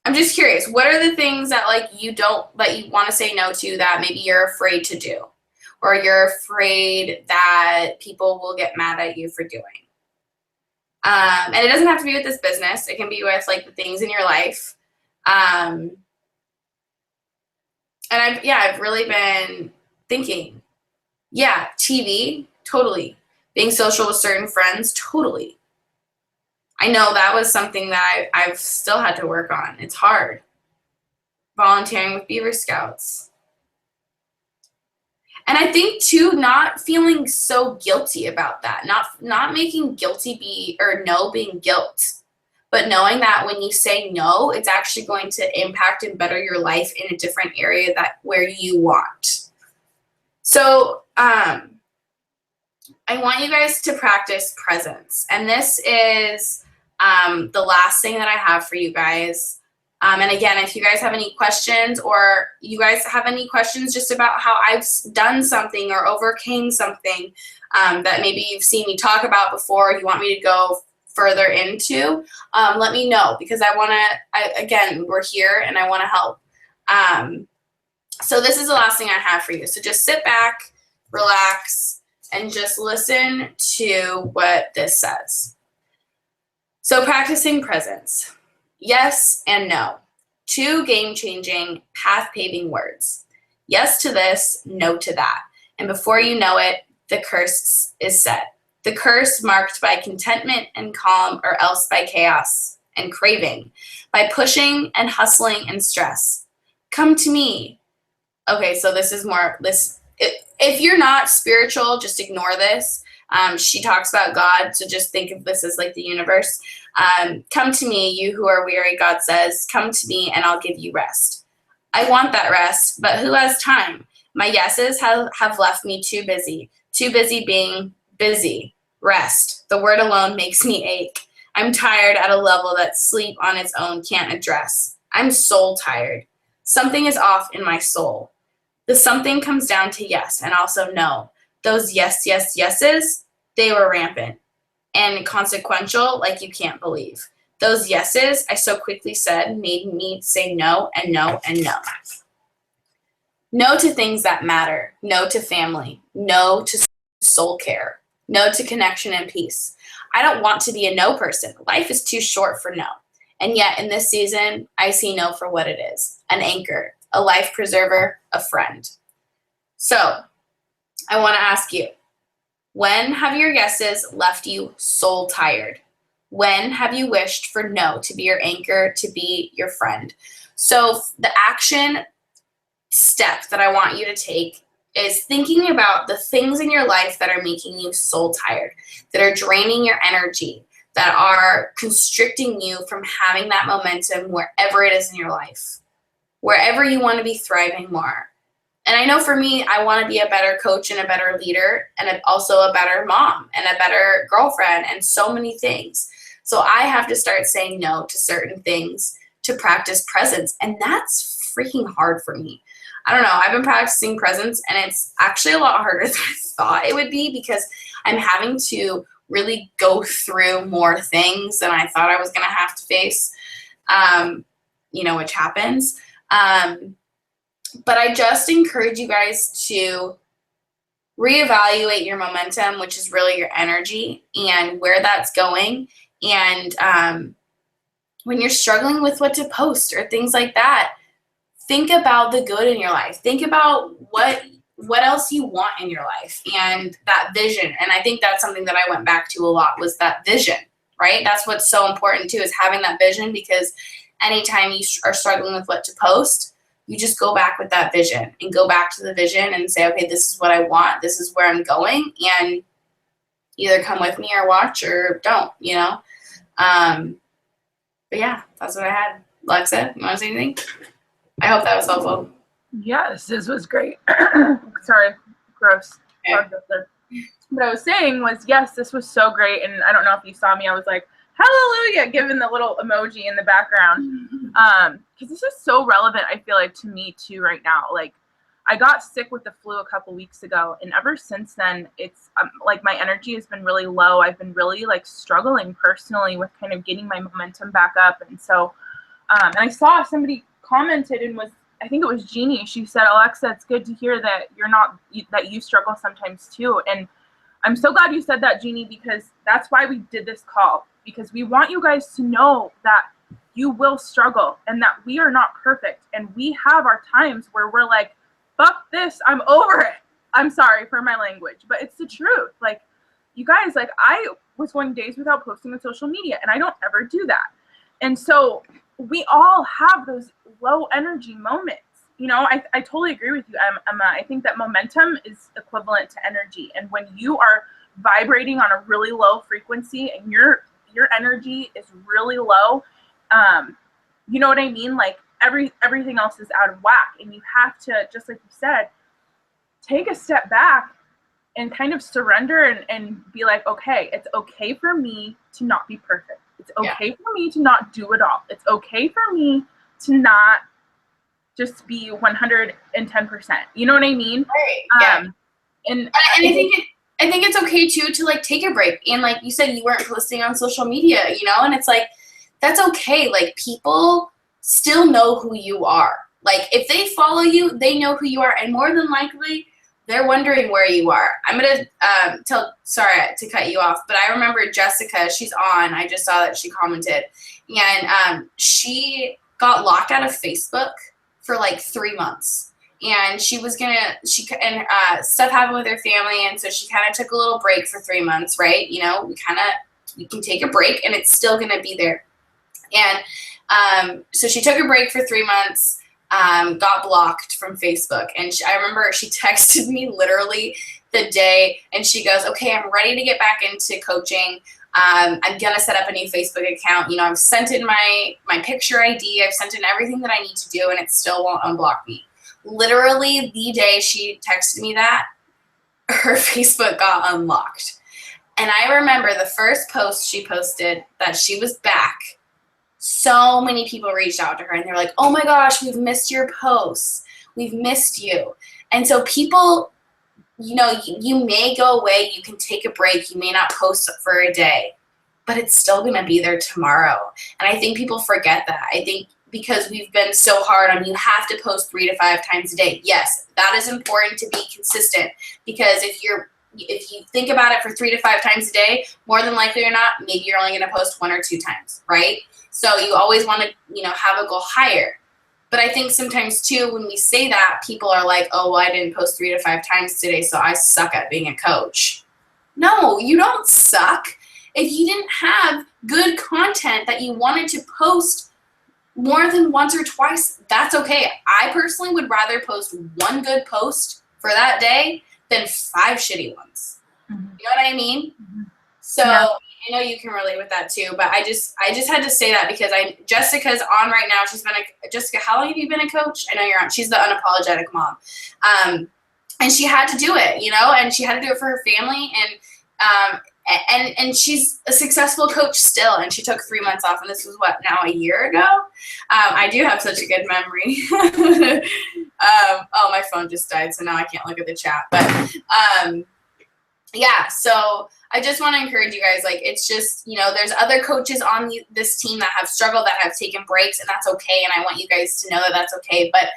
I'm just curious, what are the things that like that you want to say no to that maybe you're afraid to do, or you're afraid that people will get mad at you for doing? And it doesn't have to be with this business. It can be with like the things in your life. And I've really been thinking, yeah, TV, totally. Being social with certain friends, totally. I know that was something that I've still had to work on. It's hard. Volunteering with Beaver Scouts. And I think too, not feeling so guilty about that, not making guilty being guilt, but knowing that when you say no, it's actually going to impact and better your life in a different area where you want. So I want you guys to practice presence, and this is the last thing that I have for you guys. And again, if you guys have any questions, or you guys have any questions just about how I've done something or overcame something that maybe you've seen me talk about before, you want me to go further into, let me know, because I want to, again, we're here and I want to help. So this is the last thing I have for you. So just sit back, relax, and just listen to what this says. So practicing presence. Yes and no. Two game-changing, path-paving words. Yes to this, no to that. And before you know it, the curse is set. The curse marked by contentment and calm, or else by chaos and craving, by pushing and hustling and stress. Come to me. Okay, so this is more, if you're not spiritual, just ignore this. She talks about God, so just think of this as like the universe. Come to me, you who are weary, God says, come to me and I'll give you rest. I want that rest, but who has time? My yeses have left me too busy being busy. Rest. The word alone makes me ache. I'm tired at a level that sleep on its own can't address. I'm soul tired. Something is off in my soul. The something comes down to yes and also no. Those yes, yes, yeses, they were rampant and consequential like you can't believe. Those yeses I so quickly said made me say no and no and no. No to things that matter. No to family. No to soul care. No to connection and peace. I don't want to be a no person. Life is too short for no. And yet in this season, I see no for what it is. An anchor, a life preserver, a friend. So I want to ask you, when have your yeses left you soul tired? When have you wished for no to be your anchor, to be your friend? So the action step that I want you to take is thinking about the things in your life that are making you soul tired, that are draining your energy, that are constricting you from having that momentum wherever it is in your life, wherever you want to be thriving more. And I know for me, I want to be a better coach and a better leader, and also a better mom and a better girlfriend and so many things. So I have to start saying no to certain things to practice presence. And that's freaking hard for me. I don't know. I've been practicing presence, and it's actually a lot harder than I thought it would be, because I'm having to really go through more things than I thought I was going to have to face, which happens. But I just encourage you guys to reevaluate your momentum, which is really your energy and where that's going. And when you're struggling with what to post or things like that, think about the good in your life. Think about what else you want in your life and that vision. And I think that's something that I went back to a lot, was that vision, right? That's what's so important too, is having that vision, because anytime you are struggling with what to post, you just go back with that vision and go back to the vision and say, okay, this is what I want. This is where I'm going, and either come with me or watch or don't, But yeah, that's what I had. Alexa, you want to say anything? I hope that was helpful. Yes, this was great. Sorry, gross. Okay. What I was saying was, yes, this was so great. And I don't know if you saw me, I was like, hallelujah, giving the little emoji in the background. Because this is so relevant, I feel like, to me too right now. Like, I got sick with the flu a couple weeks ago, and ever since then, it's like my energy has been really low. I've been really like struggling personally with kind of getting my momentum back up. And so, and I saw somebody commented, and I think it was Jeannie. She said, Alexa, it's good to hear that that you struggle sometimes too. And I'm so glad you said that, Jeannie, because that's why we did this call, because we want you guys to know that you will struggle and that we are not perfect. And we have our times where we're like, fuck this, I'm over it. I'm sorry for my language, but it's the truth. Like, you guys, like, I was going days without posting on social media, and I don't ever do that. And so we all have those low energy moments. I totally agree with you, Emma. I think that momentum is equivalent to energy. And when you are vibrating on a really low frequency and your energy is really low, you know what I mean? Like, everything else is out of whack. And you have to, just like you said, take a step back and kind of surrender and be like, okay, it's okay for me to not be perfect. It's okay for me to not do it all. It's okay for me to not just be 110%. You know what I mean? Right. Yeah. And I think it's okay too to like take a break. And like you said, you weren't posting on social media, you know, and it's like, that's okay. Like people still know who you are. Like if they follow you, they know who you are. And more than likely, they're wondering where you are. I'm going to sorry to cut you off, but I remember Jessica, she's on. I just saw that she commented. And she got locked out of Facebook for like 3 months. And stuff happened with her family. And so she kind of took a little break for 3 months, right? You know, we can take a break and it's still going to be there. And so she took a break for 3 months, got blocked from Facebook. And I remember she texted me literally the day and she goes, okay, I'm ready to get back into coaching. I'm going to set up a new Facebook account. You know, I've sent in my picture ID. I've sent in everything that I need to do and it still won't unblock me. Literally the day she texted me that, her Facebook got unlocked. And I remember the first post she posted that she was back. So many people reached out to her and they're like, oh my gosh, we've missed your posts. We've missed you. And so people, you know, you may go away, you can take a break, you may not post for a day, but it's still going to be there tomorrow. And I think people forget that. I think because we've been so hard on you have to post 3 to 5 times a day. Yes, that is important to be consistent because if you think about it for 3 to 5 times a day, more than likely or not, maybe you're only going to post 1 or 2 times, right? So you always want to, you know, have a goal higher. But I think sometimes too, when we say that, people are like, oh, well, I didn't post 3 to 5 times today, so I suck at being a coach. No, you don't suck. If you didn't have good content that you wanted to post more than once or twice, that's okay. I personally would rather post 1 good post for that day than 5 shitty ones. Mm-hmm. You know what I mean? Mm-hmm. So yeah. I know you can relate with that too, but I just had to say that because Jessica's on right now. She's been Jessica, how long have you been a coach? I know you're on. She's the unapologetic mom. And she had to do it, you know, and she had to do it for her family. And she's a successful coach still, and she took 3 months off, and this was now a year ago. I do have such a good memory. Oh, my phone just died, so now I can't look at the chat. But yeah, so I just want to encourage you guys. Like, it's just, you know, there's other coaches on this team that have struggled, that have taken breaks, and that's okay. And I want you guys to know that that's okay. But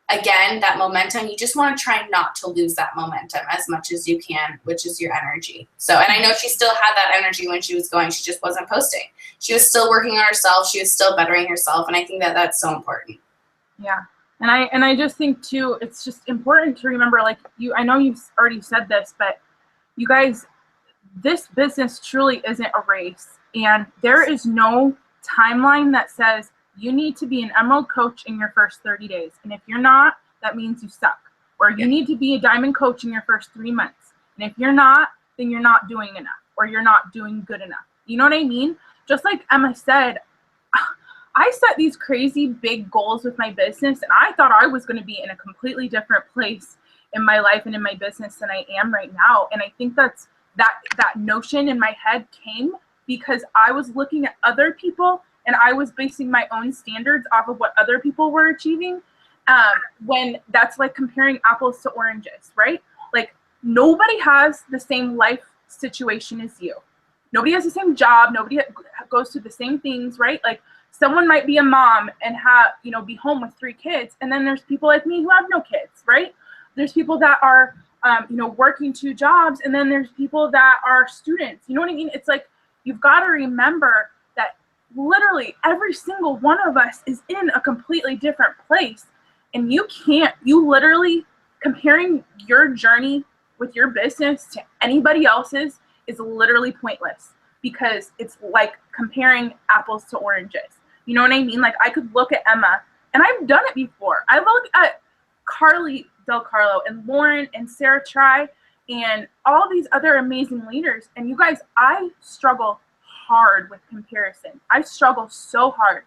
again, that momentum, you just want to try not to lose that momentum as much as you can, which is your energy. So, and I know she still had that energy when she was going, she just wasn't posting. She was still working on herself. She was still bettering herself. And I think that that's so important. Yeah. And I just think too, it's just important to remember, like I know you've already said this, but you guys, this business truly isn't a race. And there is no timeline that says, you need to be an Emerald coach in your first 30 days. And if you're not, that means you suck. Or you need to be a Diamond coach in your first 3 months. And if you're not, then you're not doing enough, or you're not doing good enough. You know what I mean? Just like Emma said, I set these crazy big goals with my business, and I thought I was going to be in a completely different place in my life and in my business than I am right now. And I think that notion in my head came because I was looking at other people and I was basing my own standards off of what other people were achieving, when that's like comparing apples to oranges, right? Like, nobody has the same life situation as you. Nobody has the same job. Nobody goes through the same things, right? Like, someone might be a mom and be home with 3 kids. And then there's people like me who have no kids, right? There's people that are, working 2 jobs. And then there's people that are students. You know what I mean? It's like, you've got to remember that literally every single one of us is in a completely different place. And you literally, comparing your journey with your business to anybody else's is literally pointless, because it's like comparing apples to oranges. You know what I mean? Like, I could look at Emma, and I've done it before. I look at Carly Del Carlo and Lauren and Sarah Try and all these other amazing leaders. And you guys, I struggle hard with comparison. I struggle so hard.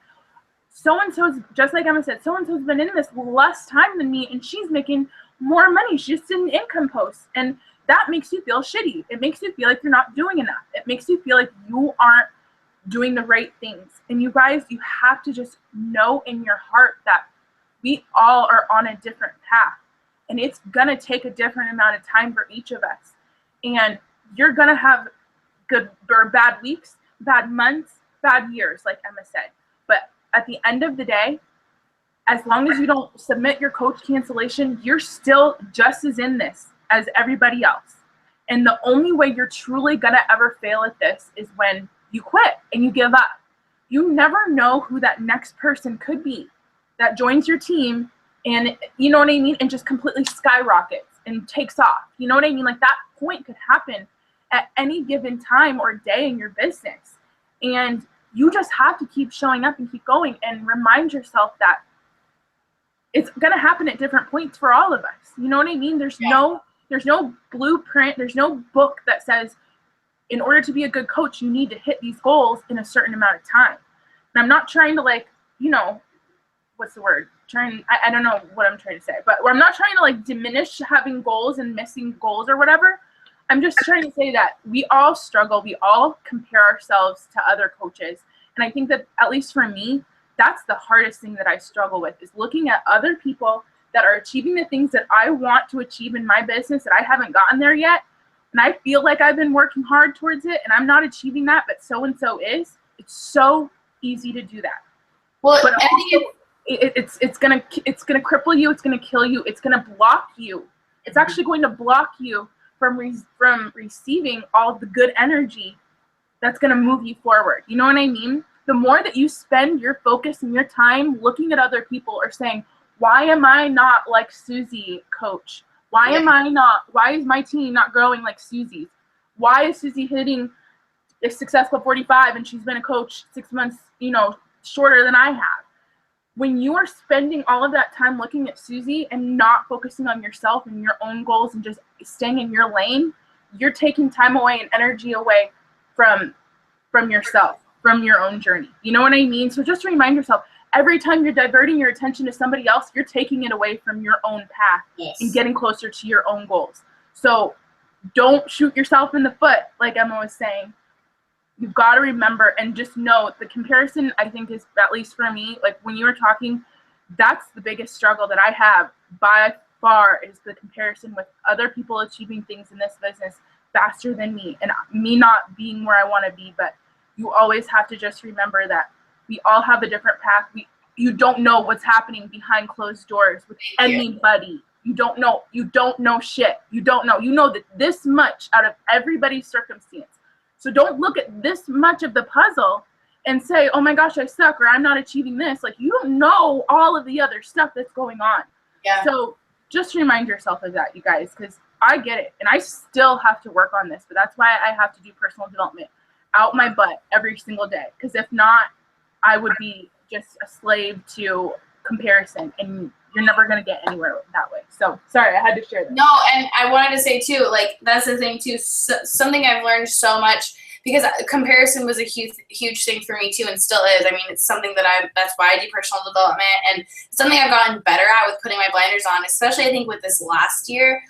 So-and-so's, just like Emma said, so-and-so's been in this less time than me, and she's making more money. She just did an income post. And that makes you feel shitty. It makes you feel like you're not doing enough. It makes you feel like you aren't doing the right things. And you guys, you have to just know in your heart that we all are on a different path, and it's gonna take a different amount of time for each of us. And you're gonna have good or bad weeks, bad months, bad years, like Emma said. But at the end of the day, as long as you don't submit your coach cancellation, you're still just as in this as everybody else. And the only way you're truly gonna ever fail at this is when you quit and you give up. You never know who that next person could be that joins your team, and you know what I mean, and just completely skyrockets and takes off. You know what I mean? Like, that point could happen at any given time or day in your business. And you just have to keep showing up and keep going and remind yourself that it's gonna happen at different points for all of us. You know what I mean? There's no blueprint, there's no book that says in order to be a good coach, you need to hit these goals in a certain amount of time. And I'm not trying to, like, you know, what's the word? I don't know what I'm trying to say, but I'm not trying to, like, diminish having goals and missing goals or whatever. I'm just trying to say that we all struggle. We all compare ourselves to other coaches. And I think that, at least for me, that's the hardest thing that I struggle with, is looking at other people that are achieving the things that I want to achieve in my business that I haven't gotten there yet. And I feel like I've been working hard towards it and I'm not achieving that, but so-and-so is. It's so easy to do that. Well, but also, it's gonna cripple you. It's gonna kill you. It's gonna block you. It's actually going to block you from receiving all of the good energy that's gonna move you forward. You know what I mean? The more that you spend your focus and your time looking at other people or saying, why am I not like Susie, coach? Why is my team not growing like Susie's? Why is Susie hitting a successful 45 and she's been a coach 6 months, you know, shorter than I have? When you are spending all of that time looking at Susie and not focusing on yourself and your own goals and just staying in your lane, you're taking time away and energy away from yourself, from your own journey. You know what I mean? So just remind yourself, every time you're diverting your attention to somebody else, you're taking it away from your own path and getting closer to your own goals. So don't shoot yourself in the foot, like Emma was saying. You've got to remember and just know the comparison, I think, is, at least for me, like when you were talking, that's the biggest struggle that I have by far, is the comparison with other people achieving things in this business faster than me, and me not being where I want to be. But you always have to just remember that we all have a different path. You don't know what's happening behind closed doors with anybody. You don't know shit. You know that this much out of everybody's circumstance. So don't look at this much of the puzzle and say, oh my gosh, I suck, or I'm not achieving this. Like, you don't know all of the other stuff that's going on. Yeah. So just remind yourself of that, you guys, because I get it. And I still have to work on this, but that's why I have to do personal development out my butt every single day. Because if not, I would be just a slave to comparison, and you're never going to get anywhere that way. So sorry, I had to share that. No, and I wanted to say too, like, that's the thing too, something I've learned so much, because comparison was a huge thing for me too, and still is. I mean, it's something that that's why I do personal development, and something I've gotten better at with putting my blinders on, especially I think with this last year,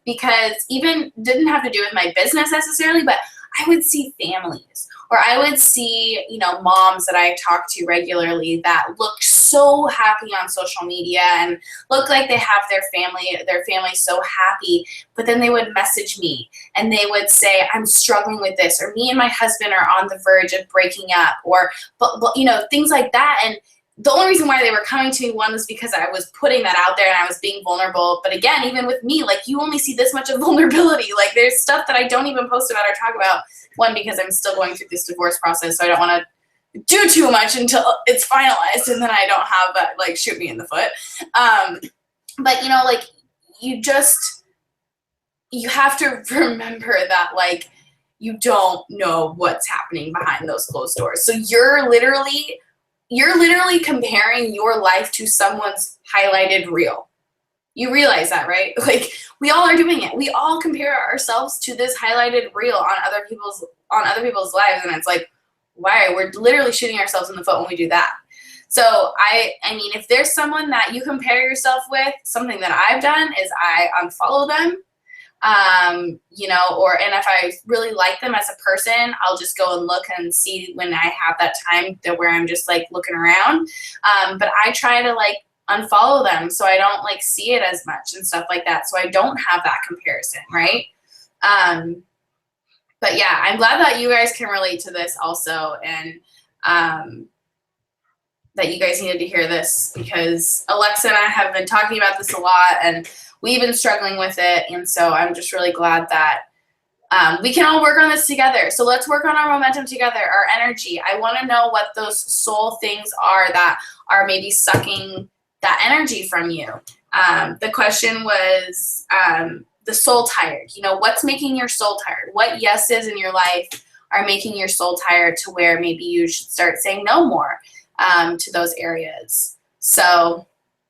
because even didn't have to do with my business necessarily, but I would see families, or I would see, you know, moms that I talk to regularly that look so happy on social media and look like they have their family so happy, but then they would message me and they would say, I'm struggling with this, or me and my husband are on the verge of breaking up, or, but you know, things like that. And the only reason why they were coming to me, one, was because I was putting that out there and I was being vulnerable. But again, even with me, like, you only see this much of vulnerability. Like, there's stuff that I don't even post about or talk about. One, because I'm still going through this divorce process, so I don't want to do too much until it's finalized, and then I don't have that, like, shoot me in the foot. But, you know, like, you have to remember that, like, you don't know what's happening behind those closed doors. So you're literally comparing your life to someone's highlighted reel. You realize that, right? Like, we all are doing it. We all compare ourselves to this highlighted reel on other people's lives, and it's like, why? We're literally shooting ourselves in the foot when we do that. So I mean, if there's someone that you compare yourself with, something that I've done is I unfollow them. you know, and if I really like them as a person, I'll just go and look and see when I have that time where I'm just like looking around. But I try to like unfollow them so I don't like see it as much and stuff like that. So I don't have that comparison, right? But yeah, I'm glad that you guys can relate to this also, and that you guys needed to hear this, because Alexa and I have been talking about this a lot and we've been struggling with it. And so I'm just really glad that we can all work on this together. So let's work on our momentum together, our energy. I want to know what those soul things are that are maybe sucking that energy from you. The question was the soul tired. You know, what's making your soul tired? What yeses in your life are making your soul tired to where maybe you should start saying no more to those areas. So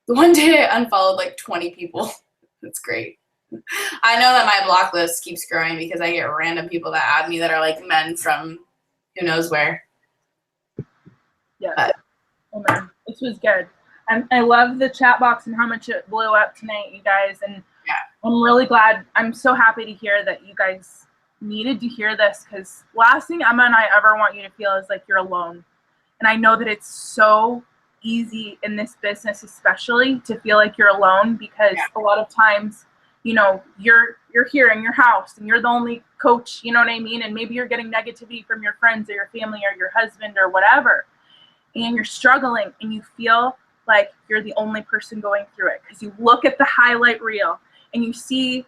one day I unfollowed like 20 people. That's great. I know that my block list keeps growing because I get random people that add me that are like men from who knows where. Yeah. Oh man, this was good. I love the chat box and how much it blew up tonight, you guys. And yeah. I'm really glad. I'm so happy to hear that you guys needed to hear this, because last thing Emma and I ever want you to feel is like you're alone. And I know that it's so easy in this business, especially, to feel like you're alone, because a lot of times, you know, you're here in your house and you're the only coach, you know what I mean? And maybe you're getting negativity from your friends or your family or your husband or whatever. And you're struggling and you feel like you're the only person going through it, because you look at the highlight reel and you see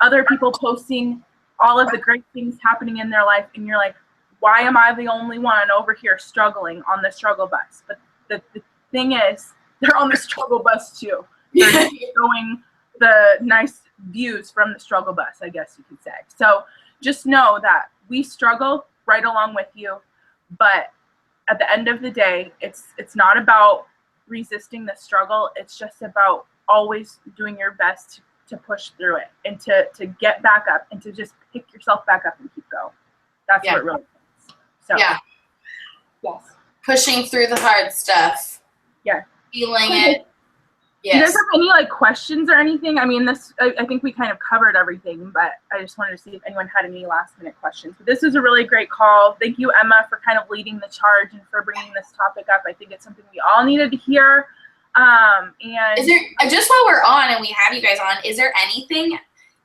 other people posting all of the great things happening in their life, and you're like, why am I the only one over here struggling on the struggle bus? But the thing is, they're on the struggle bus too. They're just showing the nice views from the struggle bus, I guess you could say. So just know that we struggle right along with you, but at the end of the day, it's not about resisting the struggle. It's just about always doing your best to push through it and to get back up and to just pick yourself back up and keep going. That's what it really is. So yeah. Yes. Pushing through the hard stuff. Yeah. Feeling it. Yes. Do you guys have any like questions or anything? I mean, I think we kind of covered everything, but I just wanted to see if anyone had any last minute questions. But this is a really great call. Thank you, Emma, for kind of leading the charge and for bringing this topic up. I think it's something we all needed to hear. And is there, just while we're on and we have you guys on, is there anything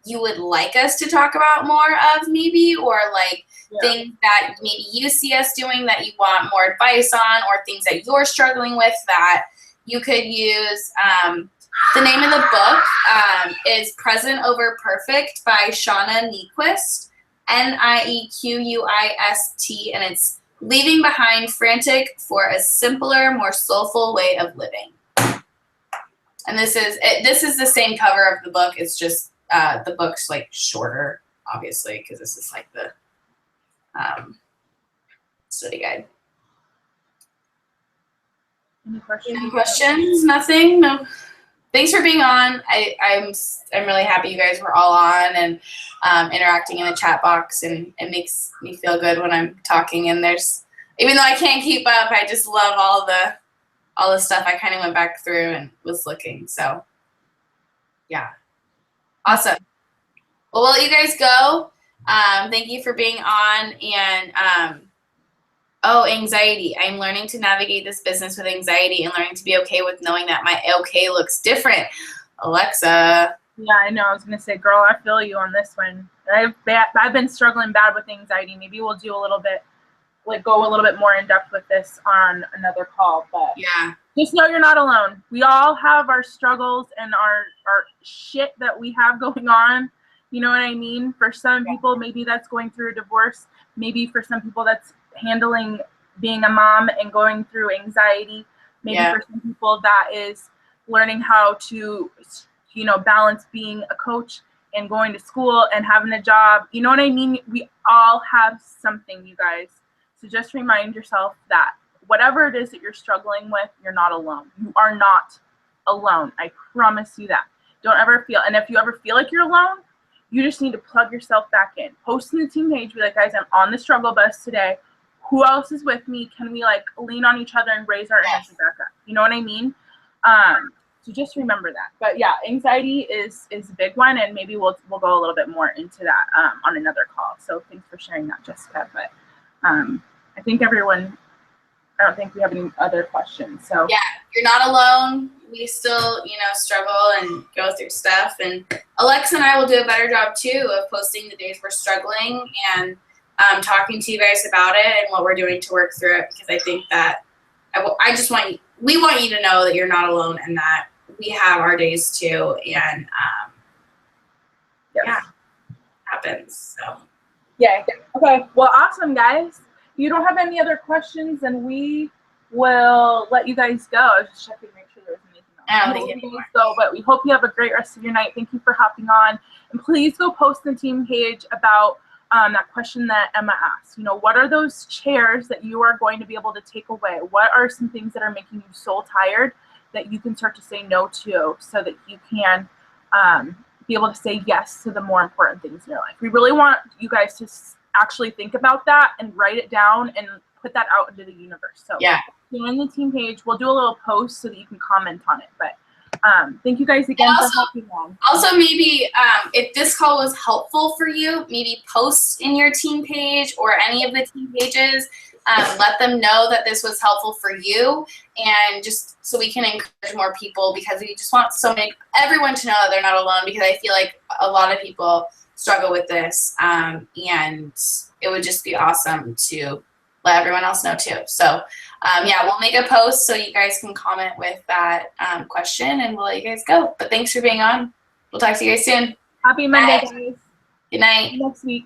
you would like us to talk about more of, maybe, or like things that maybe you see us doing that you want more advice on, or things that you're struggling with that you could use? The name of the book is Present Over Perfect by Shauna Niequist, Niequist, and it's Leaving Behind Frantic for a Simpler, More Soulful Way of Living. And this is the same cover of the book. It's just the book's like shorter, obviously, because this is like the study guide. Any questions? Any questions? Nothing? No. Thanks for being on. I'm really happy you guys were all on and interacting in the chat box, and it makes me feel good when I'm talking. And there's, even though I can't keep up, I just love all the stuff. I kind of went back through and was looking. So yeah, awesome. Well, we'll let you guys go. Thank you for being on. And anxiety. I'm learning to navigate this business with anxiety and learning to be okay with knowing that my okay looks different. Alexa. Yeah, I know. I was going to say, girl, I feel you on this one. I've been struggling bad with anxiety. Maybe we'll do a little bit, like go a little bit more in depth with this on another call. But yeah, just know you're not alone. We all have our struggles and our shit that we have going on. You know what I mean? For some people, maybe that's going through a divorce. Maybe for some people, that's handling being a mom and going through anxiety. Maybe for some people that is learning how to, balance being a coach and going to school and having a job. You know what I mean? We all have something, you guys. So just remind yourself that whatever it is that you're struggling with, you're not alone. You are not alone. I promise you that. Don't ever feel, and if you ever feel like you're alone, you just need to plug yourself back in. Post in the team page, be like, guys, I'm on the struggle bus today. Who else is with me? Can we like lean on each other and raise our energy back up? You know what I mean? So just remember that. But yeah, anxiety is a big one, and maybe we'll go a little bit more into that on another call. So thanks for sharing that, Jessica. But I think everyone, I don't think we have any other questions. So yeah, you're not alone. We still, struggle and go through stuff. And Alexa and I will do a better job too of posting the days we're struggling and talking to you guys about it and what we're doing to work through it, because I think that we want you to know that you're not alone and that we have our days too. And yeah, happens. So yeah. Okay. Well, awesome, guys. If you don't have any other questions, then we will let you guys go. I was just checking to make sure there was anything else. I don't think anymore. So, but we hope you have a great rest of your night. Thank you for hopping on. And please go post in the team page about that question that Emma asked. What are those chairs that you are going to be able to take away? What are some things that are making you so tired that you can start to say no to, so that you can be able to say yes to the more important things in your life? We really want you guys to actually think about that and write it down and put that out into the universe. So yeah, join the team page. We'll do a little post so that you can comment on it. But thank you guys again for hopping on. Also, maybe if this call was helpful for you, maybe post in your team page or any of the team pages. Let them know that this was helpful for you, and just so we can encourage more people, because we just want everyone to know that they're not alone, because I feel like a lot of people struggle with this, and it would just be awesome to let everyone else know too. So yeah, we'll make a post so you guys can comment with that question, and we'll let you guys go. But thanks for being on. We'll talk to you guys soon. Happy Monday, Bye. guys. Good night. See you next week.